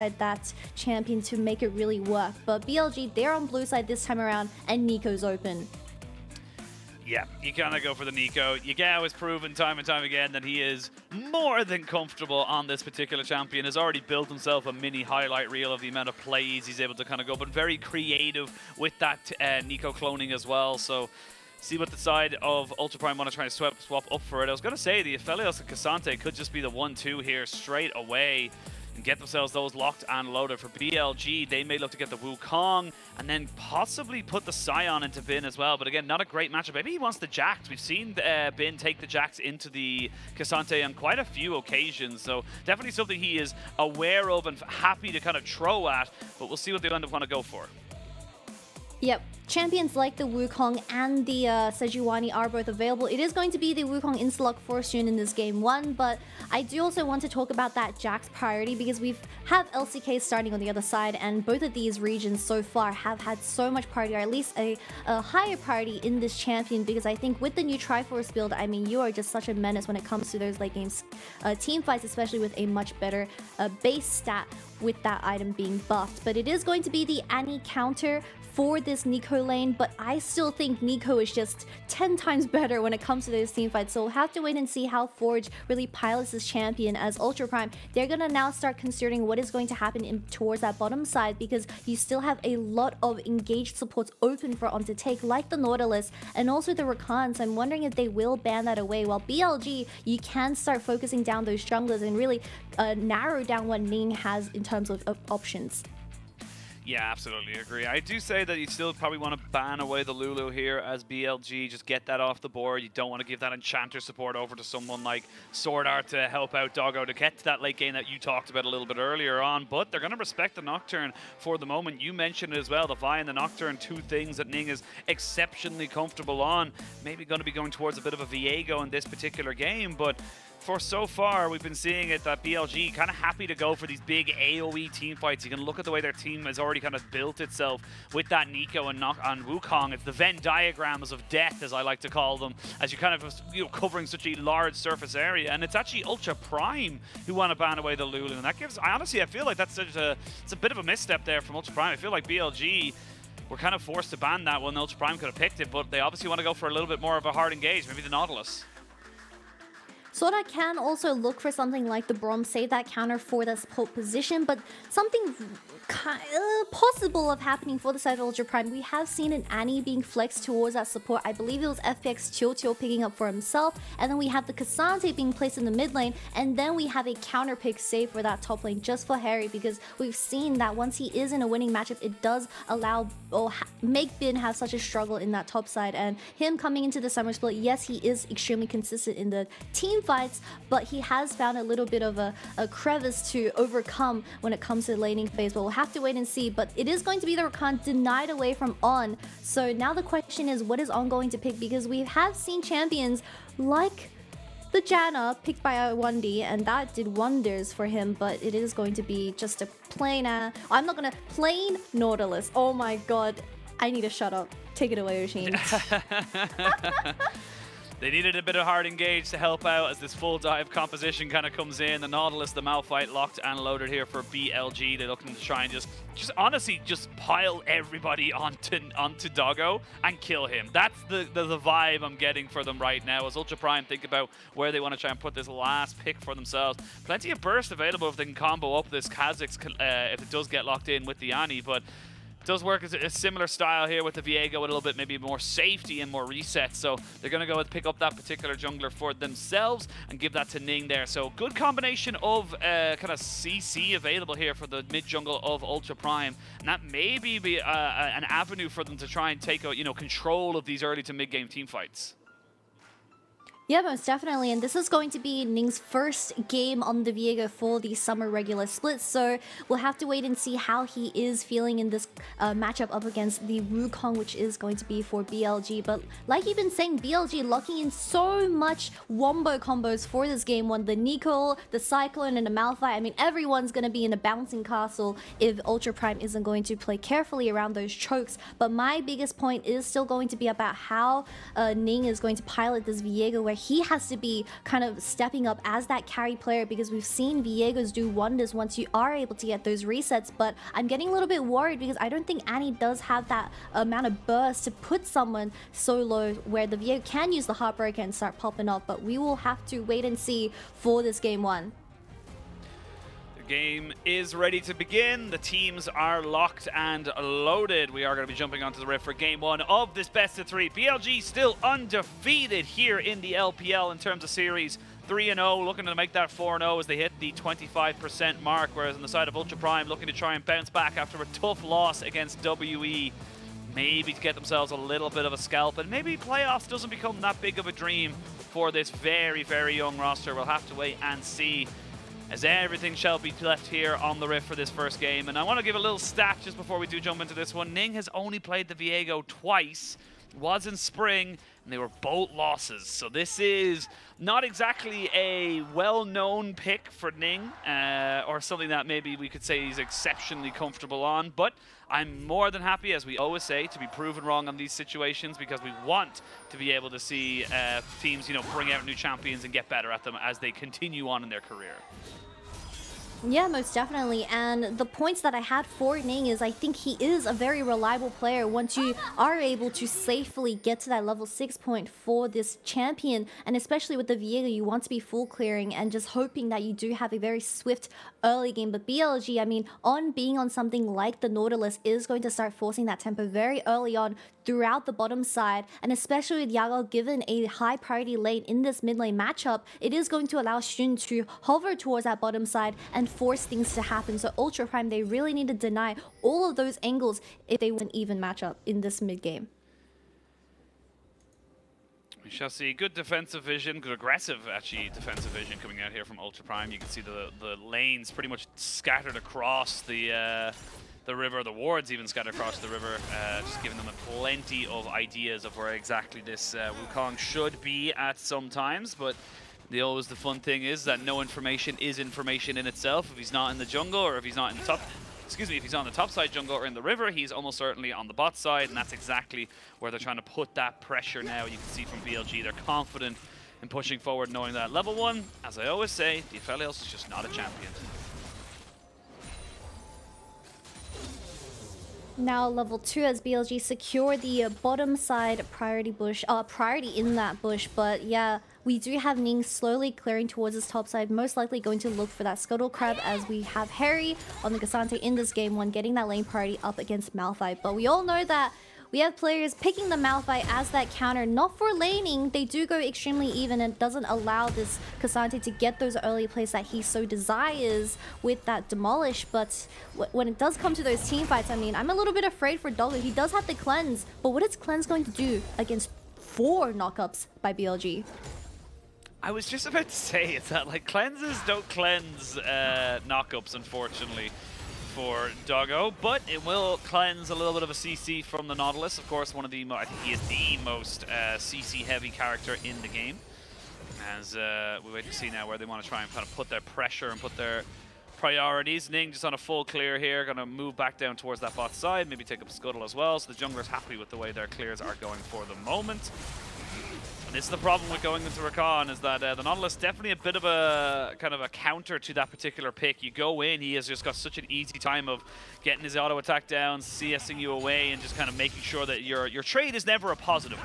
that champion to make it really work. But BLG, they're on blue side this time around, and Nico's open. Yeah, you gotta go for the Nico. Yagao has proven time and time again that he is more than comfortable on this particular champion. Has already built himself a mini highlight reel of the amount of plays he's able to kind of go, but very creative with that Nico cloning as well. So see what the side of Ultra Prime want to try and swap up for it. I was going to say the Aphelios and Cassante could just be the 1-2 here straight away and get themselves those locked and loaded. For BLG, they may look to get the Wukong and then possibly put the Sion into Bin as well. But again, not a great matchup. Maybe he wants the Jax. We've seen Bin take the Jax into the Cassante on quite a few occasions. So definitely something he is aware of and happy to kind of throw at. But we'll see what they end up want to go for. Yep, champions like the Wukong and the Sejuani are both available. It is going to be the Wukong Insta-lock for soon in this game 1, but I do also want to talk about that Jax priority because we have LCK starting on the other side, and both of these regions so far have had so much priority, or at least a higher priority in this champion, because I think with the new Triforce build, I mean, you are just such a menace when it comes to those late games team fights, especially with a much better base stat with that item being buffed. But it is going to be the Annie counter for this Nico lane, but I still think Nico is just 10 times better when it comes to those team fights. So we'll have to wait and see how Forge really pilots this champion as Ultra Prime. They're gonna now start considering what is going to happen towards that bottom side, because you still have a lot of engaged supports open for On to take, like the Nautilus and also the Rakan. So I'm wondering if they will ban that away. While BLG, you can start focusing down those junglers and really narrow down what Ning has in terms of options. Yeah, absolutely agree. I do say that you still probably want to ban away the Lulu here as BLG. Just get that off the board. You don't want to give that Enchanter support over to someone like SwordArt to help out Doggo to get to that late game that you talked about a little bit earlier on. But they're going to respect the Nocturne for the moment. You mentioned it as well, the Vi and the Nocturne, two things that Ning is exceptionally comfortable on. Maybe going to be going towards a bit of a Viego in this particular game, but for so far, we've been seeing it that BLG kind of happy to go for these big AoE team fights. You can look at the way their team has already kind of built itself with that Nico and Wukong. It's the Venn diagrams of death, as I like to call them, as you're kind of covering such a large surface area. And it's actually Ultra Prime who want to ban away the Lulu. And that gives, honestly, I feel like it's a bit of a misstep there from Ultra Prime. I feel like BLG were kind of forced to ban that one. Ultra Prime could have picked it, but they obviously want to go for a little bit more of a hard engage, maybe the Nautilus. SwordArt can also look for something like the Braum, save that counter for the support position, but something possible of happening for the side of Ultra Prime. We have seen an Annie being flexed towards that support. I believe it was FPX Chill picking up for himself, and then we have the Cassante being placed in the mid lane, and then we have a counter pick save for that top lane just for Hery, because we've seen that once he is in a winning matchup, it does allow or make Bin have such a struggle in that top side. And him coming into the summer split, yes, he is extremely consistent in the team fights, but he has found a little bit of a crevice to overcome when it comes to the laning phase. But we'll have to wait and see. But it is going to be the Rakan denied away from On. So now the question is, what is On going to pick? Because we have seen champions like the Janna picked by a 1D, and that did wonders for him. But it is going to be just a plain I'm not gonna plain Nautilus. Oh my god, I need to shut up. Take it away, Oisin. They needed a bit of hard engage to help out as this full dive composition kind of comes in. The Nautilus, the Malphite locked and loaded here for BLG. They're looking to try and just honestly just pile everybody onto Doggo and kill him. That's the vibe I'm getting for them right now as Ultra Prime think about where they want to try and put this last pick for themselves. Plenty of burst available if they can combo up this Kha'Zix if it does get locked in with the Annie, but does work as a similar style here with the Viego, a little bit maybe more safety and more reset. So they're going to go and pick up that particular jungler for themselves and give that to Ning there. So good combination of kind of CC available here for the mid jungle of Ultra Prime, and that may be an avenue for them to try and take control of these early to mid game team fights. Yeah, most definitely. And this is going to be Ning's first game on the Viego for the summer regular split. So we'll have to wait and see how he is feeling in this matchup up against the Wukong, which is going to be for BLG. But like you've been saying, BLG locking in so much wombo combos for this game one. The Nico, the Cyclone, and the Malphite. I mean, everyone's going to be in a bouncing castle if Ultra Prime isn't going to play carefully around those chokes. But my biggest point is still going to be about how Ning is going to pilot this Viego, where he has to be kind of stepping up as that carry player, because we've seen Viegos do wonders once you are able to get those resets. But I'm getting a little bit worried because I don't think Annie does have that amount of burst to put someone so low where the Viego can use the Heartbreaker and start popping off. But we will have to wait and see for this game one. Game is ready to begin. The teams are locked and loaded. We are going to be jumping onto the rift for game one of this best of three. BLG still undefeated here in the LPL in terms of series. 3-0, looking to make that 4-0 as they hit the 25% mark, whereas on the side of Ultra Prime looking to try and bounce back after a tough loss against WE. Maybe to get themselves a little bit of a scalp, and maybe playoffs doesn't become that big of a dream for this very, very young roster. We'll have to wait and see, as everything shall be left here on the rift for this first game. And I want to give a little stat just before we do jump into this one. Ning has only played the Viego twice. Was in spring, and they were both losses. So this is not exactly a well-known pick for Ning, or something that maybe we could say he's exceptionally comfortable on. But I'm more than happy, as we always say, to be proven wrong on these situations, because we want to be able to see teams, you know, bring out new champions and get better at them as they continue on in their career. Yeah, most definitely. And the points that I had for Ning is I think he is a very reliable player once you are able to safely get to that level 6 point for this champion. And especially with the Viego, you want to be full clearing and just hoping that you do have a very swift early game. But BLG, I mean, on being on something like the Nautilus, is going to start forcing that tempo very early on throughout the bottom side, and especially with Yagao given a high priority lane in this mid lane matchup, it is going to allow Xun to hover towards that bottom side and force things to happen. So Ultra Prime, they really need to deny all of those angles if they want an even matchup in this mid game. We shall see. Good defensive vision, good aggressive, actually, defensive vision coming out here from Ultra Prime. You can see the lanes pretty much scattered across the river, the wards even scattered across the river, just giving them plenty of ideas of where exactly this Wukong should be at some times. But the fun thing is that no information is information in itself. If he's not in the jungle, or if he's not in the top, excuse me, if he's on the top side jungle or in the river, he's almost certainly on the bot side, and that's exactly where they're trying to put that pressure now. You can see from BLG, they're confident in pushing forward, knowing that level 1, as I always say, the FLL is just not a champion. Now level 2 as BLG secure the bottom side priority in that bush. But yeah, we do have Ning slowly clearing towards his top side, most likely going to look for that Scuttle Crab, as we have Hery on the Cassante in this game one, getting that lane priority up against Malphite. But we all know that we have players picking the Malphite as that counter, not for laning. They do go extremely even, and doesn't allow this Cassante to get those early plays that he so desires with that Demolish. But when it does come to those team fights, I mean, I'm a little bit afraid for Doggo. He does have the cleanse, but what is cleanse going to do against 4 knockups by BLG? I was just about to say, it's that like cleanses don't cleanse knockups, unfortunately, for Doggo, but it will cleanse a little bit of a CC from the Nautilus. Of course, one of the, I think he is the most CC heavy character in the game. As we wait to see now where they want to try and kind of put their pressure and put their priorities. Ning just on a full clear here, going to move back down towards that bot side, maybe take up Scuttle as well. So the jungler's happy with the way their clears are going for the moment. And this is the problem with going into Rakan, is that the Nautilus definitely a bit of a kind of a counter to that particular pick. You go in, he has just got such an easy time of getting his auto attack down, CSing you away, and just kind of making sure that your trade is never a positive.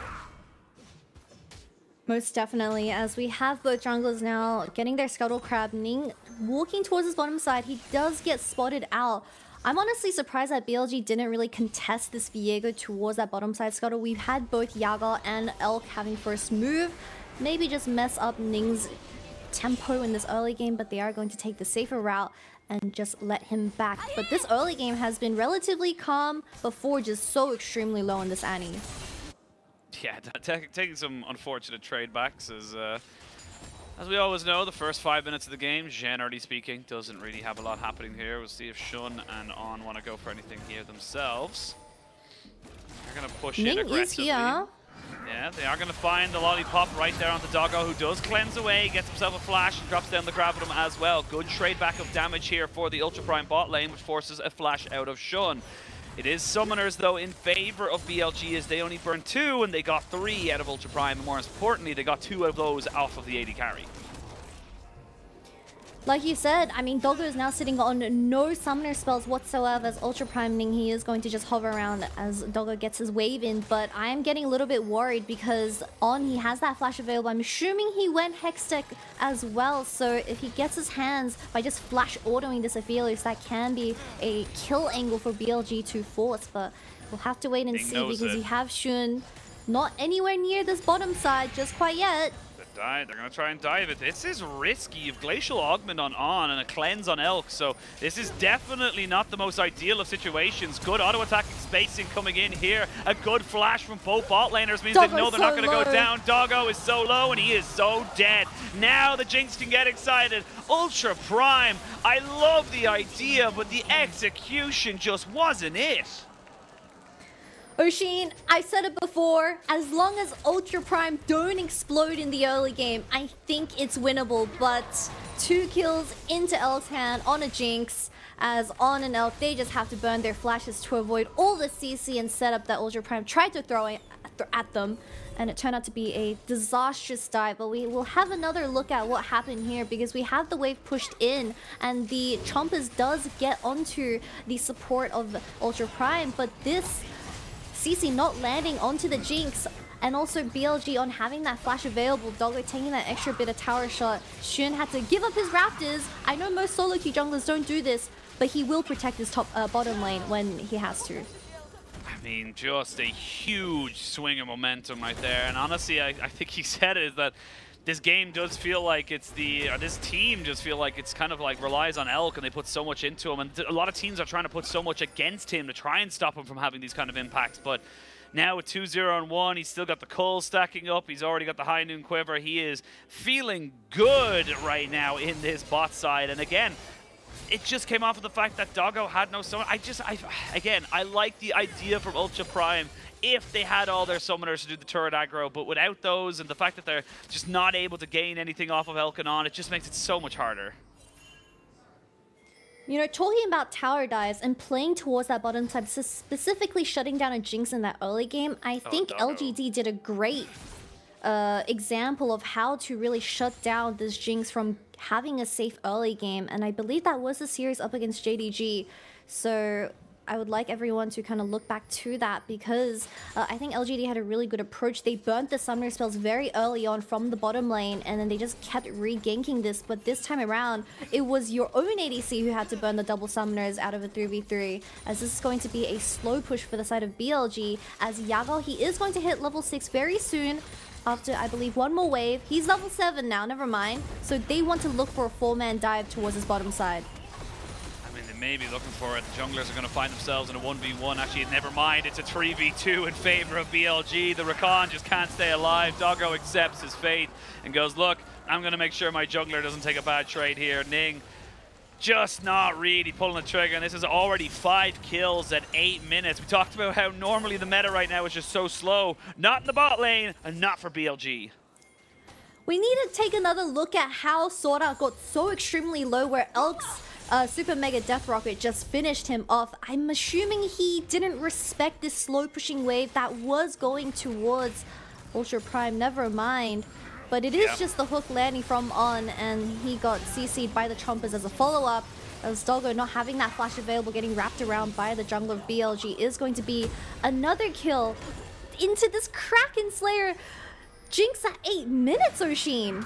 Most definitely, as we have both junglers now getting their Scuttle Crab. Ning walking towards his bottom side, he does get spotted out. I'm honestly surprised that BLG didn't really contest this Viego towards that bottom side Scuttle. We've had both Yagao and Elk having first move. Maybe just mess up Ning's tempo in this early game, but they are going to take the safer route and just let him back. But this early game has been relatively calm before just so extremely low in this Annie. Yeah, taking some unfortunate trade backs as we always know, the first 5 minutes of the game, generally speaking, doesn't really have a lot happening here. We'll see if Xun and On want to go for anything here themselves. They're going to push in aggressively. Is here. Yeah, they are going to find the lollipop right there on the Doggo, who does cleanse away, gets himself a flash, and drops down the Gravitum as well. Good trade back of damage here for the Ultra Prime bot lane, which forces a flash out of Xun. It is summoners, though, in favor of BLG, as they only burned 2 and they got 3 out of Ultra Prime. And more importantly, they got 2 of those off of the AD carry. Like you said, I mean, Doggo is now sitting on no summoner spells whatsoever as Ultra Prime Ning. He is going to just hover around as Doggo gets his wave in, but I'm getting a little bit worried because he has that flash available. I'm assuming he went Hex Tech as well, so if he gets his hands by just flash autoing this Aphelios, that can be a kill angle for BLG to force, but we'll have to wait and see because you have Shun not anywhere near this bottom side just quite yet. They're going to try and dive it. This is risky. You've Glacial Augment on and a Cleanse on Elk, so this is definitely not the most ideal of situations. Good auto-attacking spacing coming in here. A good flash from both bot laners means they know they're not going to go down. Doggo is so low and he is so dead. Now the Jinx can get excited. Ultra Prime, I love the idea, but the execution just wasn't it. Oisin, I've said it before, as long as Ultra Prime don't explode in the early game, I think it's winnable, but 2 kills into Elk's hand on a Jinx, as on an Elk, they just have to burn their flashes to avoid all the CC and setup that Ultra Prime tried to throw at them, and it turned out to be a disastrous dive. But we will have another look at what happened here because we have the wave pushed in, and the Chompers does get onto the support of Ultra Prime, but this CC not landing onto the Jinx, and also BLG on having that flash available, Doggo taking that extra bit of tower shot. Shun had to give up his Raptors. I know most solo queue junglers don't do this, but he will protect his bottom lane when he has to. I mean, just a huge swing of momentum right there. And honestly, I think he said it, is that this game does feel like it's this team just feel like it's kind of like relies on Elk and they put so much into him. And a lot of teams are trying to put so much against him to try and stop him from having these kind of impacts. But now with 2-0 and 1, he's still got the Cull stacking up. He's already got the High Noon Quiver. He is feeling good right now in this bot side. And again, it just came off of the fact that Doggo had no summon. I like the idea from Ultra Prime if they had all their summoners to do the turret aggro, but without those and the fact that they're just not able to gain anything off of Elkanon, it just makes it so much harder. You know, talking about tower dives and playing towards that bottom side, specifically shutting down a Jinx in that early game, I think LGD did a great example of how to really shut down this Jinx from having a safe early game, and I believe that was the series up against JDG. So I would like everyone to kind of look back to that because I think LGD had a really good approach. They burnt the summoner spells very early on from the bottom lane, and then they just kept re-ganking this. But this time around, it was your own ADC who had to burn the double summoners out of a 3v3, as this is going to be a slow push for the side of BLG, as Yagao, he is going to hit level 6 very soon. After, I believe, one more wave. He's level 7 now, never mind. So they want to look for a 4-man dive towards his bottom side. I mean, they may be looking for it. The junglers are going to find themselves in a 1v1. Actually, never mind. It's a 3v2 in favor of BLG. The Rakan just can't stay alive. Doggo accepts his fate and goes, look, I'm going to make sure my jungler doesn't take a bad trade here. Ning just not really pulling the trigger, and this is already 5 kills at 8 minutes. We talked about how normally the meta right now is just so slow. Not in the bot lane, and not for BLG. We need to take another look at how SwordArt got so extremely low, where Elk's Super Mega Death Rocket just finished him off. I'm assuming he didn't respect this slow pushing wave that was going towards Ultra Prime, never mind. But it is just the hook landing from on, and he got CC'd by the Chompers as a follow-up. As Doggo not having that flash available, getting wrapped around by the jungler of BLG is going to be another kill into this Kraken Slayer. Jinx at 8 minutes, Oisin.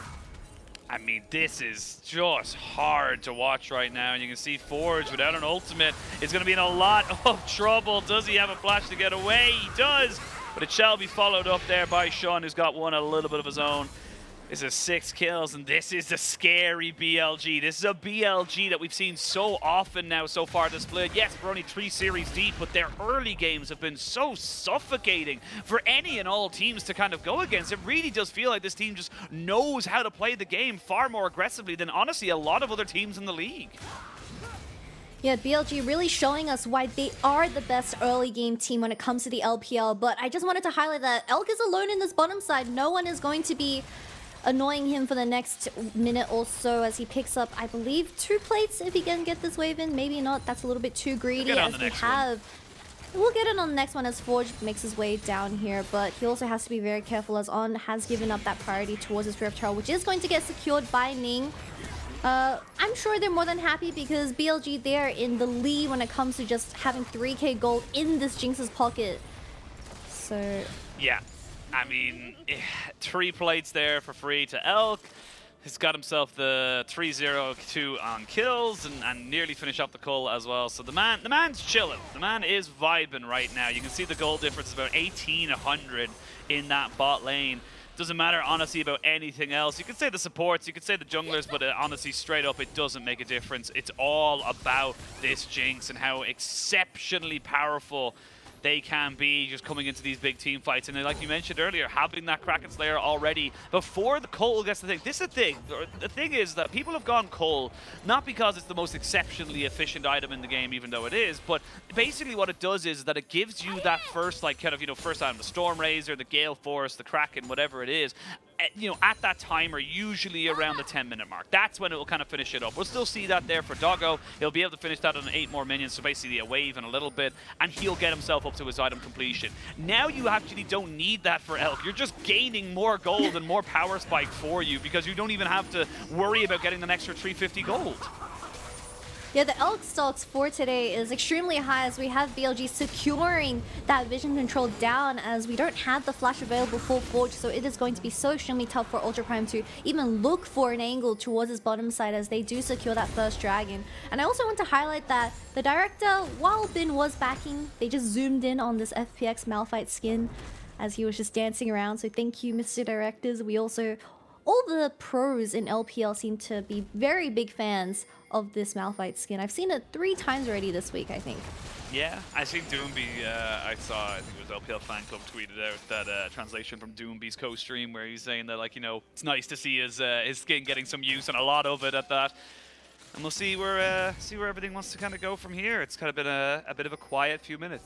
I mean, this is just hard to watch right now, and you can see Forge without an ultimate is going to be in a lot of trouble. Does he have a flash to get away? He does, but it shall be followed up there by Sean, who's got one a little bit of his own. This is 6 kills, and this is the scary BLG. This is a BLG that we've seen so often now so far this split. Yes, we're only 3 series deep, but their early games have been so suffocating for any and all teams to kind of go against. It really does feel like this team just knows how to play the game far more aggressively than, honestly, a lot of other teams in the league. Yeah, BLG really showing us why they are the best early game team when it comes to the LPL. But I just wanted to highlight that Elk is alone in this bottom side. No one is going to be annoying him for the next minute or so, as he picks up, I believe, 2 plates if he can get this wave in. Maybe not. That's a little bit too greedy, as we have we'll get it on the next one as Forge makes his way down here, but he also has to be very careful as On has given up that priority towards his Sphere of Terror, which is going to get secured by Ning. I'm sure they're more than happy because BLG, they're in the lead when it comes to just having 3k gold in this Jinx's pocket. So... yeah, I mean, 3 plates there for free to Elk. He's got himself the 3-0-2 on kills and nearly finish up the cull as well. So the man's chilling. The man is vibing right now. You can see the goal difference is about 1,800 in that bot lane. Doesn't matter, honestly, about anything else. You could say the supports, you could say the junglers, but honestly, straight up, it doesn't make a difference. It's all about this Jinx and how exceptionally powerful they can be just coming into these big team fights. And like you mentioned earlier, having that Kraken Slayer already before the Cole gets the thing. This is the thing. The thing is that people have gone Cole, not because it's the most exceptionally efficient item in the game, even though it is, but basically what it does is that it gives you that first, like, kind of, you know, first item, the Storm Razor, the Gale Force, the Kraken, whatever it is, you know, at that timer, usually around the 10-minute mark. That's when it will kind of finish it up. We'll still see that there for Doggo. He'll be able to finish that on 8 more minions, so basically a wave and a little bit, and he'll get himself up to his item completion. Now you actually don't need that for Elk. You're just gaining more gold and more power spike for you because you don't even have to worry about getting an extra 350 gold. Yeah, the Elk stocks for today is extremely high as we have BLG securing that vision control down as we don't have the flash available for Forge, so it is going to be so extremely tough for Ultra Prime to even look for an angle towards his bottom side as they do secure that first dragon. And I also want to highlight that the director, while Bin was backing, they just zoomed in on this FPX Malphite skin as he was just dancing around, so thank you, Mr. Directors. We also... all the pros in LPL seem to be very big fans of this Malphite skin. I've seen it 3 times already this week, I think. Yeah, I think Doomby, I think it was LPL Fan Club tweeted out that translation from Doomby's co-stream where he's saying that, like, you know, it's nice to see his skin getting some use and a lot of it at that. And we'll see where everything wants to kind of go from here. It's kind of been a bit of a quiet few minutes.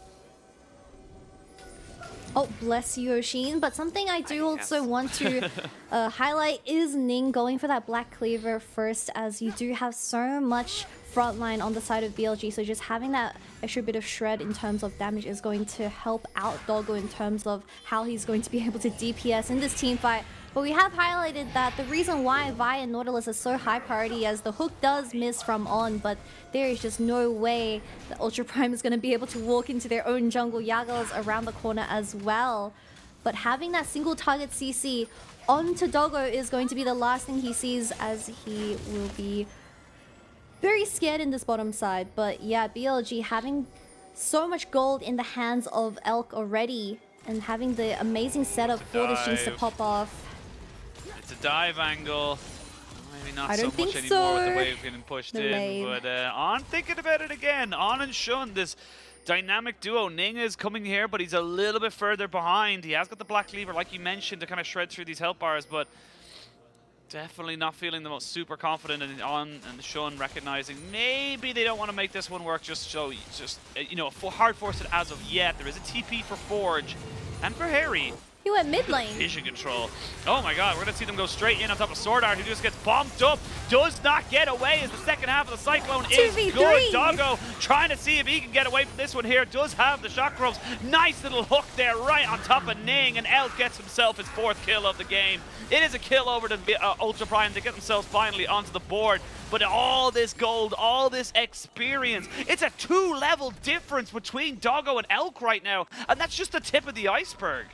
Oh, bless you, Oisin. But something I do also want to highlight is Ning going for that Black Cleaver first, as you do have so much frontline on the side of BLG. So just having that extra bit of shred in terms of damage is going to help out Doggo in terms of how he's going to be able to DPS in this team fight. But we have highlighted that the reason why Vi and Nautilus is so high priority as the hook does miss from On, but there is just no way that Ultra Prime is going to be able to walk into their own jungle. Yagao is around the corner as well. But having that single target CC onto Doggo is going to be the last thing he sees, as he will be very scared in this bottom side. But yeah, BLG having so much gold in the hands of Elk already and having the amazing setup for this Jinx to pop off. It's a dive angle. Maybe not so much anymore with the wave getting pushed in. But On thinking about it again. On and Shun, this dynamic duo. Ning is coming here, but he's a little bit further behind. He has got the Black Cleaver, like you mentioned, to kind of shred through these health bars, but definitely not feeling the most super confident in On and Shun, recognizing maybe they don't want to make this one work just you know, hard force it as of yet. There is a TP for Forge and for Hery. He went mid lane. Vision control. Oh my god, we're going to see them go straight in on top of SwordArt, who just gets bombed up. Does not get away as the second half of the Cyclone is good. Doggo trying to see if he can get away from this one here. Does have the shock ropes. Nice little hook there right on top of Ning, and Elk gets himself his 4th kill of the game. It is a kill over to Ultra Prime to get themselves finally onto the board. But all this gold, all this experience, it's a 2-level difference between Doggo and Elk right now. And that's just the tip of the iceberg.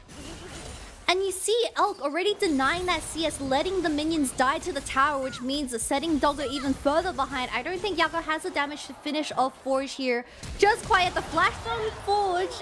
And you see Elk already denying that CS, letting the minions die to the tower, which means setting Doggo even further behind. I don't think Yagao has the damage to finish off Forge here. Just quiet the flash from Forge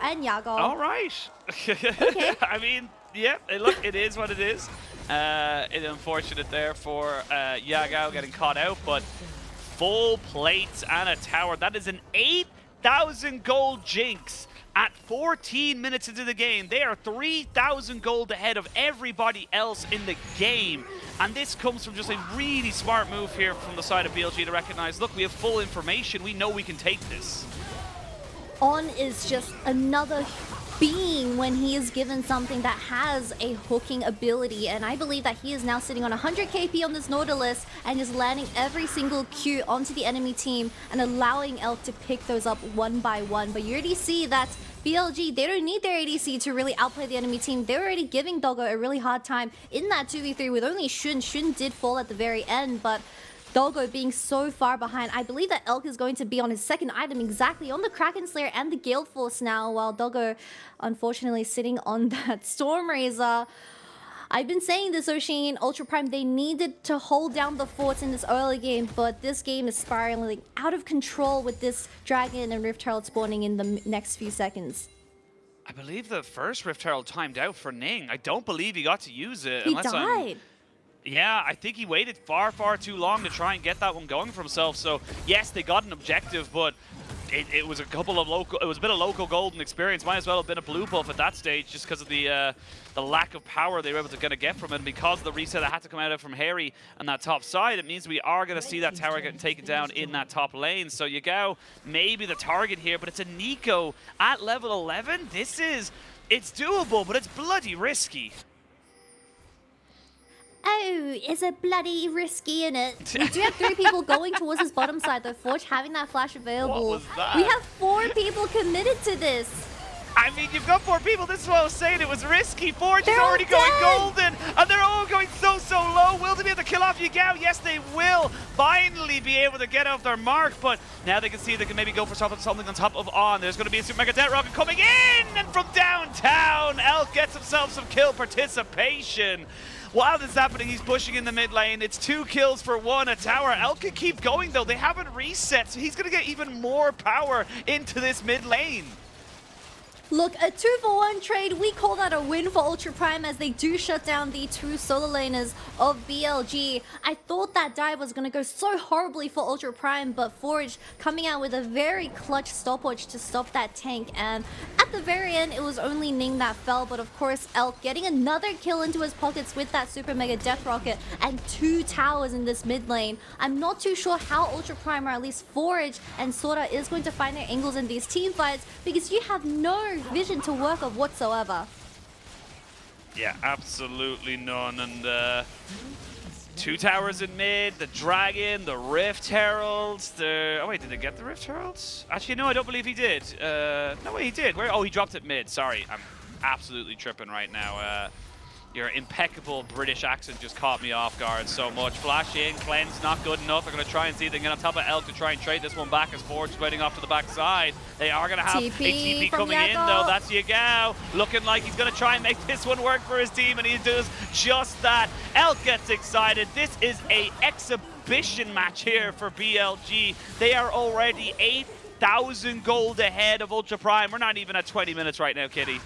and Yagao. All right. Okay. I mean, yeah, look, it is what it is. It's unfortunate there for Yagao getting caught out, but full plates and a tower. That is an 8,000 gold Jinx. At 14 minutes into the game, they are 3,000 gold ahead of everybody else in the game. And this comes from just a really smart move here from the side of BLG to recognize, look, we have full information. We know we can take this. On is just another being when he is given something that has a hooking ability, and I believe that he is now sitting on 100 KP on this Nautilus and is landing every single Q onto the enemy team and allowing Elk to pick those up one by one. But you already see that BLG, they don't need their ADC to really outplay the enemy team. They're already giving Doggo a really hard time in that 2v3 with only Shun. Shun did fall at the very end, but Doggo being so far behind. I believe that Elk is going to be on his second item exactly on the Kraken Slayer and the Gale Force now, while Doggo unfortunately sitting on that Storm Razor. I've been saying this, Oisin, Ultra Prime, they needed to hold down the forts in this early game, but this game is spiraling out of control with this Dragon and Rift Herald spawning in the next few seconds. I believe the first Rift Herald timed out for Ning. I don't believe he got to use it. He died. Yeah, I think he waited far, far too long to try and get that one going for himself. So yes, they got an objective, but it was a couple of local. It was a bit of local golden experience. Might as well have been a blue buff at that stage, just because of the lack of power they were able to kind of get from it, and because of the reset that had to come out of from Hery on that top side. It means we are going to see that tower getting taken down in that top lane. So Yagao may be the target here, but it's a Nico at level 11. It's doable, but it's bloody risky. Oh, is it bloody risky in it? We do have 3 people going towards his bottom side though. Forge having that flash available. What was that? We have 4 people committed to this. I mean, you've got 4 people. This is what I was saying. It was risky. Forge is They're already all going dead. golden, and they're all going so low. Will they be able to kill off Yagao? Yes, they will finally be able to get off their mark, but now they can see they can maybe go for something on top of On. There's going to be a Super Mega Death Rocket coming in, and from downtown, Elk gets himself some kill participation. While this is happening, he's pushing in the mid lane. It's 2 kills for 1 a tower. Elk can keep going, though. They haven't reset, so he's going to get even more power into this mid lane. Look, a 2-for-1 trade, we call that a win for Ultra Prime as they do shut down the 2 solo laners of BLG. I thought that dive was going to go so horribly for Ultra Prime, but Forge coming out with a very clutch stopwatch to stop that tank. And at the very end, it was only Ning that fell, but of course Elk getting another kill into his pockets with that Super Mega Death Rocket and 2 towers in this mid lane. I'm not too sure how Ultra Prime, or at least Forge and SwordArt, is going to find their angles in these team fights, because you have no vision to work of whatsoever. Yeah, absolutely none. And 2 towers in mid, the Dragon, the Rift Heralds, oh wait, did they get the Rift Heralds? Actually, no, I don't believe he did. No way, he did. Where? Oh, he dropped it mid. Sorry, I'm absolutely tripping right now. Your impeccable British accent just caught me off guard so much. Flash in, cleanse, not good enough. They're going to try and see if they can get on top of Elk to try and trade this one back as Forge is waiting off to the backside. They are going to have a TP coming in, though. That's Yagao, looking like he's going to try and make this one work for his team, and he does just that. Elk gets excited. This is a exhibition match here for BLG. They are already 8,000 gold ahead of Ultra Prime. We're not even at 20 minutes right now, Kitty.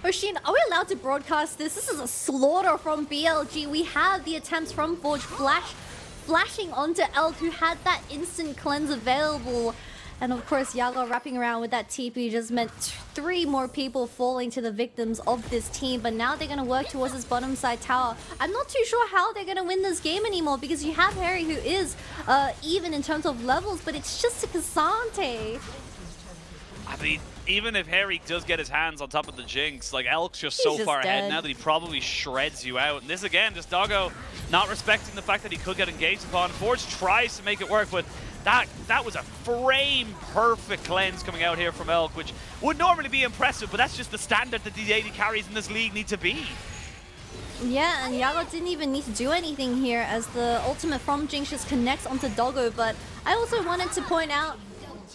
Oisin, are we allowed to broadcast this? This is a slaughter from BLG. We have the attempts from Forge flashing onto Elk, who had that instant cleanse available. And of course, Yagao wrapping around with that TP just meant 3 more people falling to the victims of this team. But now they're going to work towards this bottom side tower. I'm not too sure how they're going to win this game anymore, because you have Hery, who is even in terms of levels, but it's just a Cassante. I mean, even if Hery does get his hands on top of the Jinx, like, Elk's just so far ahead now that he probably shreds you out. And this, again, just Doggo not respecting the fact that he could get engaged upon. Forge tries to make it work, but that was a frame-perfect cleanse coming out here from Elk, which would normally be impressive, but that's just the standard that these AD carries in this league need to be. Yeah, and Yagao didn't even need to do anything here as the ultimate from Jinx just connects onto Doggo. But I also wanted to point out,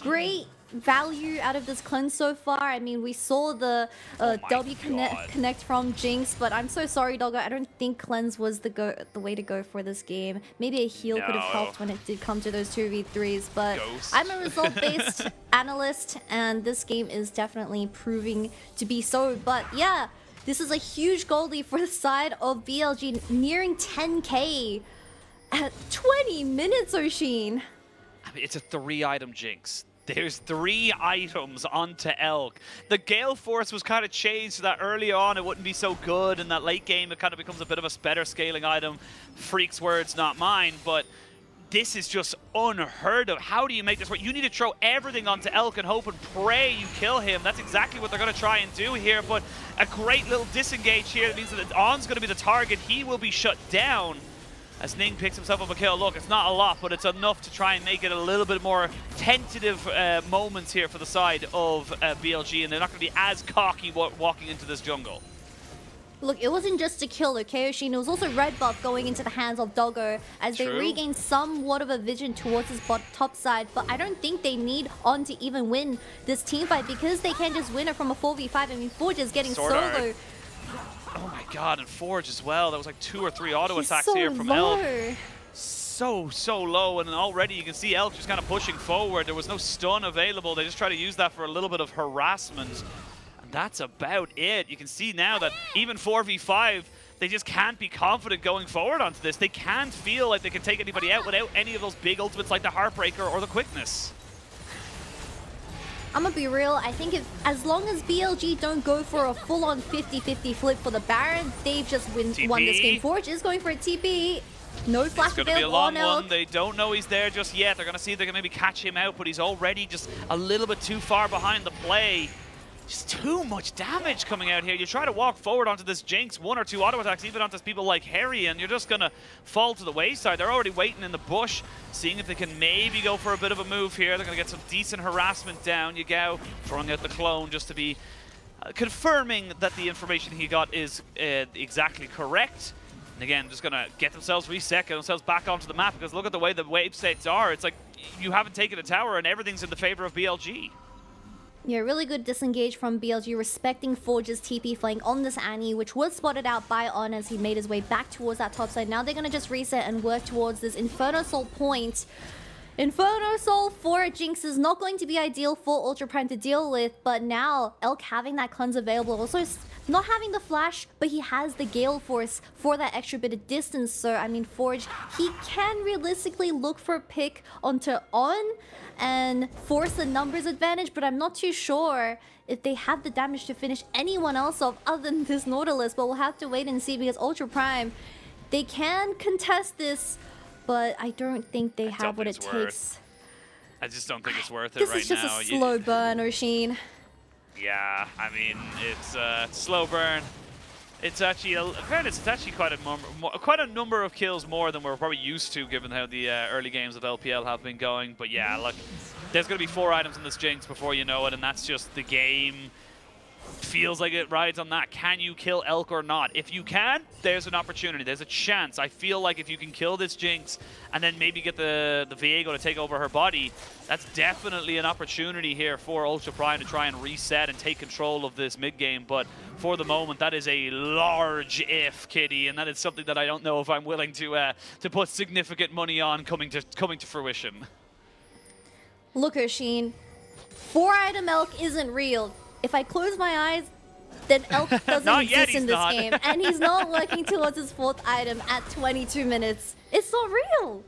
great value out of this cleanse so far. I mean, we saw the W connect from Jinx, but I'm so sorry, Doggo. I don't think cleanse was the way to go for this game. Maybe a heal could have helped when it did come to those 2v3s, but I'm a result-based analyst, and this game is definitely proving to be so. But yeah, this is a huge goal lead for the side of BLG, nearing 10k at 20 minutes, Oisin. I mean, it's a 3-item Jinx. There's 3 items onto Elk. The Gale Force was kind of changed so that early on it wouldn't be so good, and that late game it kind of becomes a bit of a better scaling item. Freak's words, not mine, but this is just unheard of. How do you make this work? You need to throw everything onto Elk and hope and pray you kill him. That's exactly what they're going to try and do here, but a great little disengage here. That means that On's going to be the target. He will be shut down as Ning picks himself up a kill. Look, it's not a lot, but it's enough to try and make it a little bit more tentative moments here for the side of BLG, and they're not going to be as cocky walking into this jungle. Look, it wasn't just a kill, okay, Oisin? It was also red buff going into the hands of Doggo as they regained somewhat of a vision towards his top side. But I don't think they need On to even win this team fight because they can't just win it from a 4v5. I mean, Forge is getting solo. Oh my god, and Forge as well. That was like 2 or 3 auto attacks here from Elk. So low, and already you can see Elk just kind of pushing forward. There was no stun available. They just try to use that for a little bit of harassment. That's about it. You can see now that even 4v5, they just can't be confident going forward onto this. They can't feel like they can take anybody out without any of those big ultimates like the Heartbreaker or the Quickness. I'm gonna be real, I think as long as BLG don't go for a full-on 50-50 flip for the Baron, they've just won this game. Forge is going for a TP. No flash available on Elk. They don't know he's there just yet. They're gonna see if they can maybe catch him out, but he's already just a little bit too far behind the play. Just too much damage coming out here. You try to walk forward onto this Jinx, 1 or 2 auto attacks, even onto people like Hery, and you're just going to fall to the wayside. They're already waiting in the bush, seeing if they can maybe go for a bit of a move here. They're going to get some decent harassment down. Yagao throwing out the clone just to be confirming that the information he got is exactly correct. And again, just going to get themselves reset, get themselves back onto the map, because look at the way the wave states are. It's like you haven't taken a tower and everything's in the favor of BLG. Yeah, really good disengage from BLG, respecting Forge's TP flank on this Annie, which was spotted out by On as he made his way back towards that top side. Now they're going to just reset and work towards this Inferno Soul point. Inferno Soul for Jinx is not going to be ideal for Ultra Prime to deal with, but now Elk having that cleanse available, also not having the flash, but he has the Gale Force for that extra bit of distance. So, I mean, Forge, he can realistically look for a pick onto On and force the numbers advantage, but I'm not too sure if they have the damage to finish anyone else off other than this Nautilus, but we'll have to wait and see because Ultra Prime, they can contest this, but I don't think they have what it takes. I just don't think it's worth it right now. This is just a slow burn, Oisin. Yeah, I mean, it's a slow burn. It's actually, in fairness, it's actually quite a number of kills more than we're probably used to, given how the early games of LPL have been going. But yeah, look, there's going to be 4 items in this Jinx before you know it, and that's just the game. Feels like it rides on that. Can you kill Elk or not? If you can, there's an opportunity. There's a chance. I feel like if you can kill this Jinx and then maybe get the Viego to take over her body, that's definitely an opportunity here for Ultra Prime to try and reset and take control of this mid game. But for the moment, that is a large if, Kitty, and that is something that I don't know if I'm willing to put significant money on coming to fruition. Look, Oisin, 4-item Elk isn't real. If I close my eyes, then Elk doesn't exist in this game. And he's not working towards his 4th item at 22 minutes. It's not real.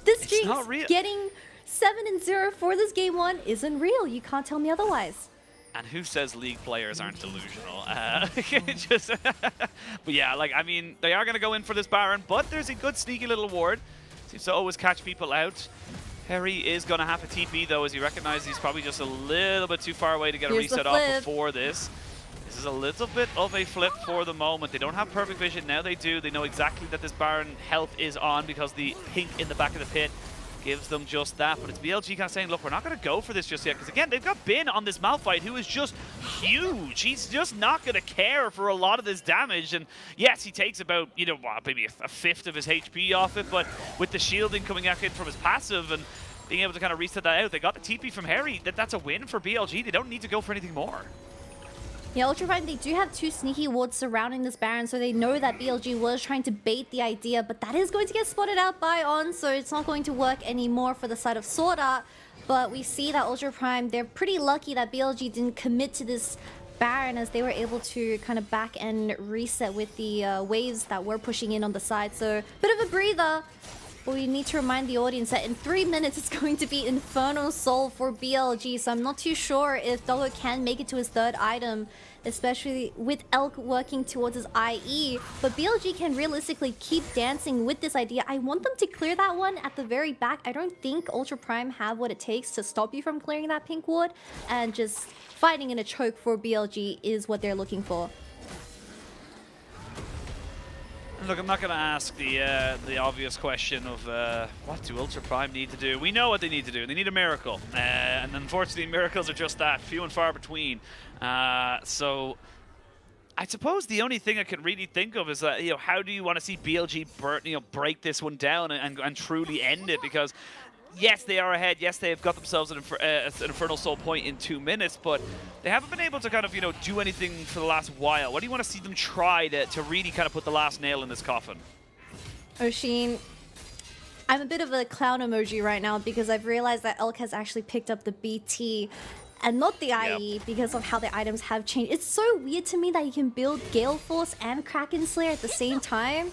This Jinx getting 7-0 for this game 1 isn't real. You can't tell me otherwise. And who says League players aren't delusional? But yeah, like, I mean, they are going to go in for this Baron, but there's a good sneaky little ward. Seems to always catch people out. Hery is going to have a TP, though, as he recognizes he's probably just a little bit too far away to get a reset off before this. This is a little bit of a flip for the moment. They don't have perfect vision. Now they do. They know exactly that this Baron health is on because the pink in the back of the pit gives them just that. But it's BLG kind of saying, look, we're not going to go for this just yet. Because, again, they've got Bin on this Malphite, who is just huge. He's just not going to care for a lot of this damage. And, yes, he takes about, you know, maybe a 1/5 of his HP off it. But with the shielding coming out in from his passive and being able to kind of reset that out, they got the TP from Hery. That's a win for BLG. They don't need to go for anything more. Yeah, Ultra Prime, they do have 2 sneaky wards surrounding this Baron, so they know that BLG was trying to bait the idea, but that is going to get spotted out by On, so it's not going to work anymore for the side of SwordArt. But we see that Ultra Prime, they're pretty lucky that BLG didn't commit to this Baron as they were able to kind of back and reset with the waves that were pushing in on the side. So, bit of a breather. But we need to remind the audience that in 3 minutes it's going to be Infernal Soul for BLG. So I'm not too sure if Doggo can make it to his third item, especially with Elk working towards his IE. But BLG can realistically keep dancing with this idea. I want them to clear that one at the very back. I don't think Ultra Prime have what it takes to stop you from clearing that pink ward. And just fighting in a choke for BLG is what they're looking for. Look, I'm not going to ask the obvious question of what do Ultra Prime need to do. We know what they need to do. They need a miracle. And unfortunately, miracles are just that, few and far between. So I suppose the only thing I can really think of is that, how do you want to see BLG break this one down and truly end it? Because yes, they are ahead. Yes, they've got themselves an Infernal Soul point in 2 minutes, but they haven't been able to kind of, do anything for the last while. What do you want to see them try to really kind of put the last nail in this coffin? Oisin, I'm a bit of a clown emoji right now because I've realized that Elk has actually picked up the BT and not the IE because of how the items have changed. It's so weird to me that you can build Gale Force and Kraken Slayer at the same time.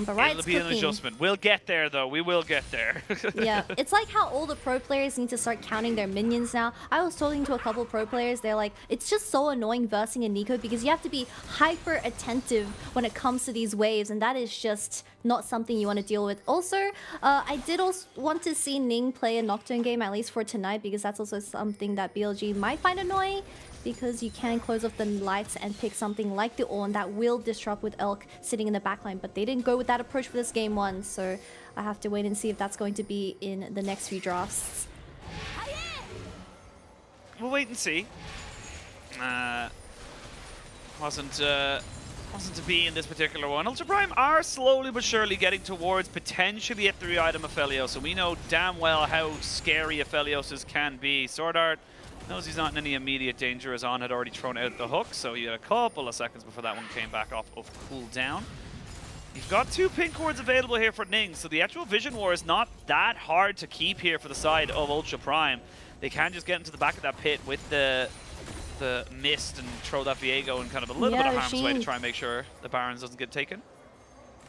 But right, it'll be an adjustment. We'll get there, though. We will get there. Yeah, it's like how all the pro players need to start counting their minions now. I was talking to a couple pro players. They're like, it's just so annoying versing a Nico because you have to be hyper attentive when it comes to these waves, and that is just not something you want to deal with. Also, I did also want to see Ning play a Nocturne game, at least for tonight, because that's also something that BLG might find annoying, because you can close off the lights and pick something like the Ornn that will disrupt with Elk sitting in the backline. But they didn't go with that approach for this game one, so I have to wait and see if that's going to be in the next few drafts. We'll wait and see. Wasn't to be in this particular one. Ultra Prime are slowly but surely getting towards potentially a 3-item Aphelios, so we know damn well how scary Aphelios can be. SwordArt knows he's not in any immediate danger as On had already thrown out the hook, so he had a couple of seconds before that one came back off of cooldown. You've got 2 pink wards available here for Ning, so the actual Vision War is not that hard to keep here for the side of Ultra Prime. They can just get into the back of that pit with the mist and throw that Viego in kind of a little bit of harm's way to try and make sure the Barons doesn't get taken.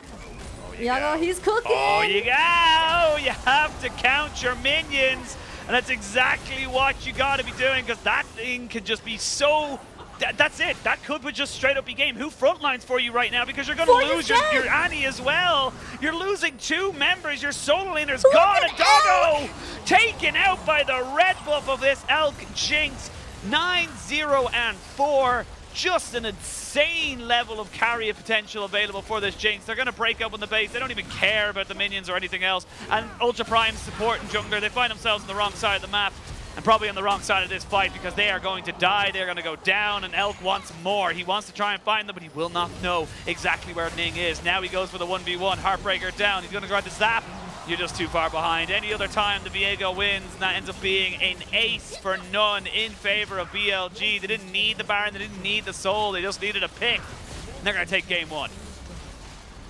Oh, Yagao, he's cooking! Oh, you go! You have to count your minions! And that's exactly what you got to be doing, because that thing can just be so... That's it. That could be just straight up your game. Who frontlines for you right now? Because you're going to lose your Annie as well. You're losing 2 members. Your solo laner's gone. And Doggo taken out by the red buff of this Elk Jinx. 9-0 and 4. Just an insane level of carry potential available for this Jinx. They're going to break up on the base. They don't even care about the minions or anything else. And Ultra Prime support and jungler, they find themselves on the wrong side of the map. And probably on the wrong side of this fight because they are going to die. They're going to go down, and Elk wants more. He wants to try and find them, but he will not know exactly where Ning is. Now he goes for the 1v1. Heartbreaker down. He's going to grab the zap. You're just too far behind. Any other time the Viego wins, and that ends up being an ace for none in favor of BLG. They didn't need the Baron. They didn't need the Soul. They just needed a pick. And they're going to take game 1.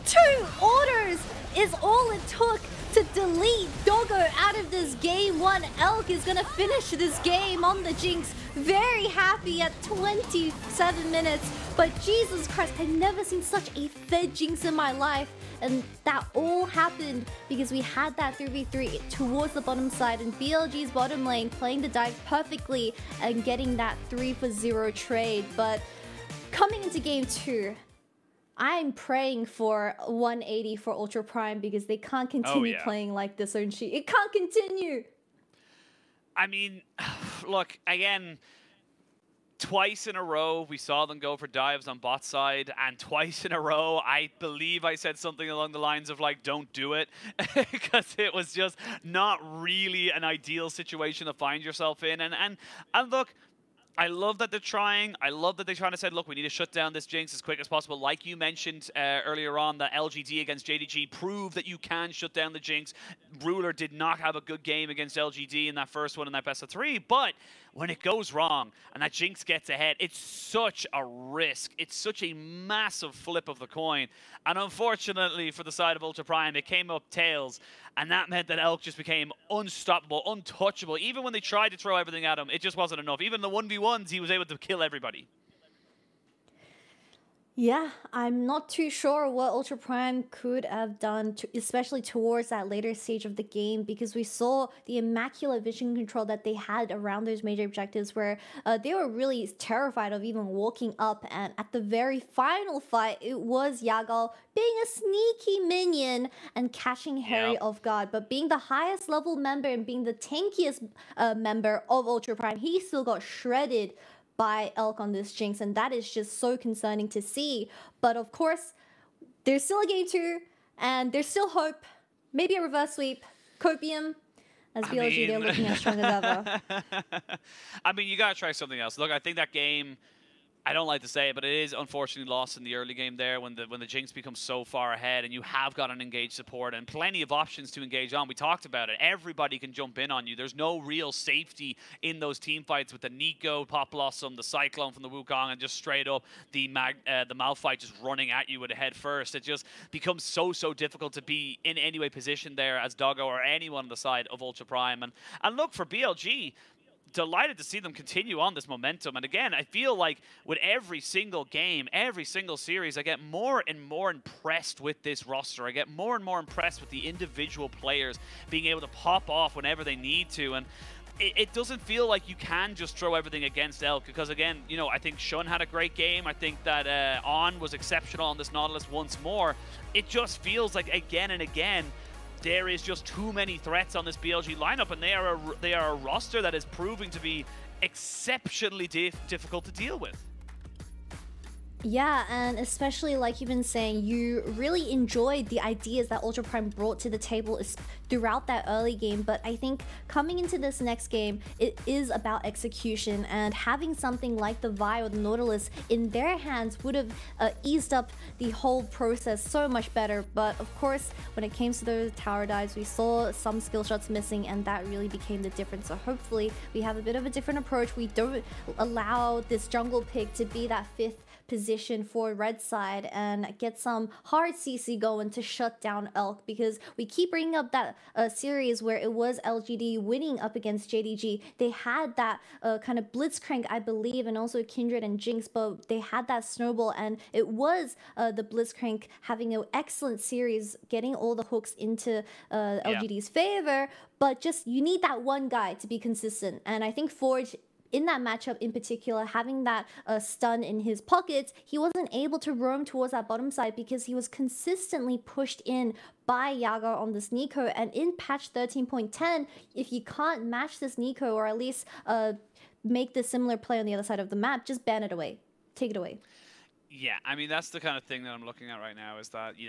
2 orders is all it took to delete Doggo out of this game 1. Elk is gonna finish this game on the Jinx. Very happy at 27 minutes. But Jesus Christ, I've never seen such a fed Jinx in my life. And that all happened because we had that 3v3 towards the bottom side, and BLG's bottom lane playing the dive perfectly and getting that 3-for-0 trade. But coming into game 2, I'm praying for 180 for Ultra Prime because they can't continue playing like this, aren't she? It can't continue. I mean, look, again, twice in a row we saw them go for dives on bot side, and twice in a row I believe I said something along the lines of like, don't do it, because it was just not really an ideal situation to find yourself in. And look, I love that they're trying. I love that they're trying to say, look, we need to shut down this Jinx as quick as possible. Like you mentioned earlier on, that LGD against JDG proved that you can shut down the Jinx. Ruler did not have a good game against LGD in that first one in that best of 3, but when it goes wrong and that Jinx gets ahead, it's such a risk. It's such a massive flip of the coin. And unfortunately for the side of Ultra Prime, it came up tails. And that meant that Elk just became unstoppable, untouchable. Even when they tried to throw everything at him, it just wasn't enough. Even the 1v1s, he was able to kill everybody. Yeah, I'm not too sure what Ultra Prime could have done, especially towards that later stage of the game, because we saw the immaculate vision control that they had around those major objectives where they were really terrified of even walking up. And at the very final fight, it was Yagao being a sneaky minion and catching Hery off guard. But being the highest level member and being the tankiest member of Ultra Prime, he still got shredded by Elk on this Jinx, and that is just so concerning to see. But of course, there's still a game 2, and there's still hope. Maybe a reverse sweep. Copium, as BLG, they're looking as strong as ever. I mean, you gotta try something else. Look, I think that game, I don't like to say it, but it is unfortunately lost in the early game there when the Jinx becomes so far ahead and you have got an engaged support and plenty of options to engage on. We talked about it. Everybody can jump in on you. There's no real safety in those team fights with the Nico, Pop Blossom, the Cyclone from the Wukong, and just straight up the Malphite just running at you with a head first. It just becomes so difficult to be in any way positioned there as Doggo or anyone on the side of Ultra Prime. And look, for BLG, delighted to see them continue on this momentum. And again, I feel like with every single game, every single series, I get more and more impressed with this roster. I get more and more impressed with the individual players being able to pop off whenever they need to. And it doesn't feel like you can just throw everything against Elk because, again, you know, I think Shun had a great game. I think that On was exceptional on this Nautilus once more. It just feels like again and again, there is just too many threats on this BLG lineup, and they are a roster that is proving to be exceptionally difficult to deal with. Yeah, and especially like you've been saying, you really enjoyed the ideas that Ultra Prime brought to the table throughout that early game, but I think coming into this next game, it is about execution, and having something like the Vi or the Nautilus in their hands would have eased up the whole process so much better. But of course, when it came to those tower dives, we saw some skill shots missing, and that really became the difference. So hopefully we have a bit of a different approach. We don't allow this jungle pick to be that 5th position for red side and get some hard CC going to shut down Elk, because we keep bringing up that series where it was LGD winning up against JDG. They had that kind of blitzcrank, I believe, and also Kindred and Jinx, but they had that snowball, and it was the blitzcrank having an excellent series, getting all the hooks into LGD's favor, but just you need that one guy to be consistent. And I think Forge, in that matchup in particular, having that stun in his pockets, he wasn't able to roam towards that bottom side because he was consistently pushed in by Yagao on this Nico. And in patch 13.10, if you can't match this Nico, or at least make the similar play on the other side of the map, just ban it away. Take it away. Yeah, I mean, that's the kind of thing that I'm looking at right now, is that, you